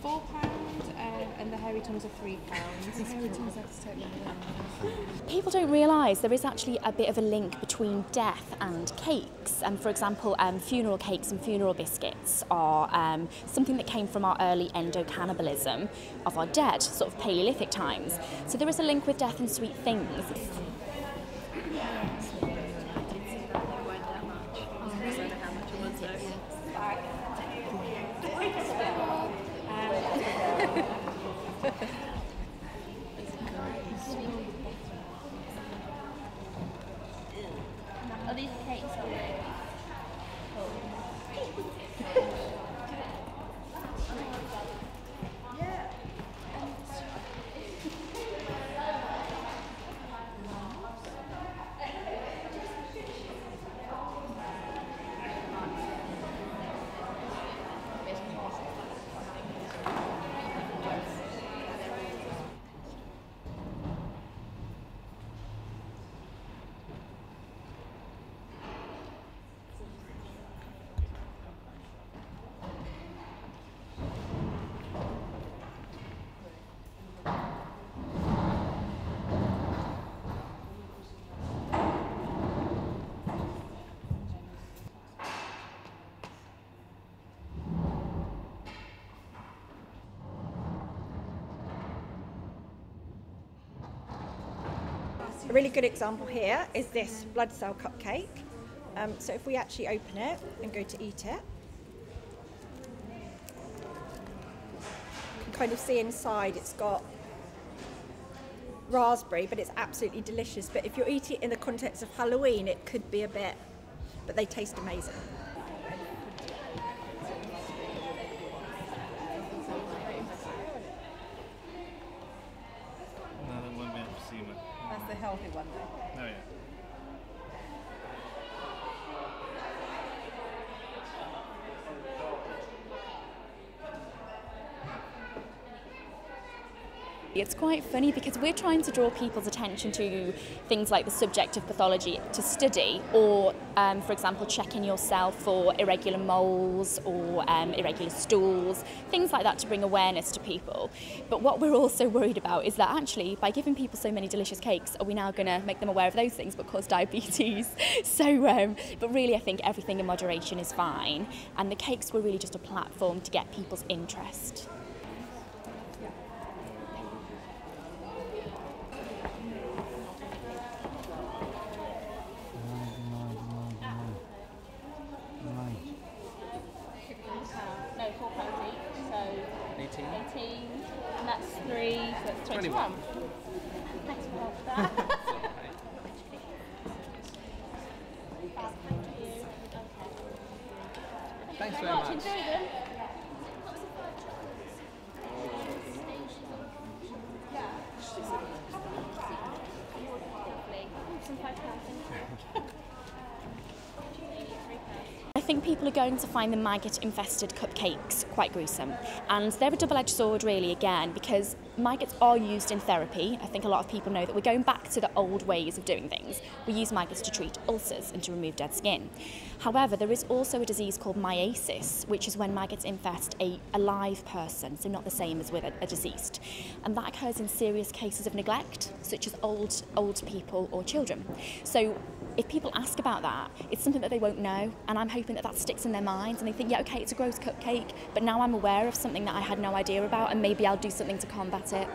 £4 and the hairy tongues are £3. People don't realise there is actually a bit of a link between death and cakes. For example, funeral cakes and funeral biscuits are something that came from our early endo-cannibalism of our dead, sort of Paleolithic times. So there is a link with death and sweet things. Are these cakes? A really good example here is this blood cell cupcake. So if we actually open it and go to eat it, you can kind of see inside it's got raspberry, but it's absolutely delicious. But if you're eating it in the context of Halloween, it could be a bit, but they taste amazing. That's the healthy one though. Oh yeah. It's quite funny because we're trying to draw people's attention to things like the subject of pathology to study, or for example checking yourself for irregular moles or irregular stools, things like that, to bring awareness to people. But what we're also worried about is that actually by giving people so many delicious cakes, are we now going to make them aware of those things but cause diabetes? So, but really I think everything in moderation is fine, and the cakes were really just a platform to get people's interest. No, £4 each, so 18, and that's 3, so that's 21. Thanks for help with that. Thanks very much. Enjoy them. Some £5. I think people are going to find the maggot-infested cupcakes quite gruesome, and they're a double-edged sword really again, because maggots are used in therapy. I think a lot of people know that we're going back to the old ways of doing things. We use maggots to treat ulcers and to remove dead skin. However, there is also a disease called myiasis, which is when maggots infest a live person, so not the same as with a deceased. And that occurs in serious cases of neglect, such as old people or children. So if people ask about that, it's something that they won't know, and I'm hoping that that sticks in their minds and they think, yeah, okay, it's a gross cupcake, but now I'm aware of something that I had no idea about, and maybe I'll do something to combat it.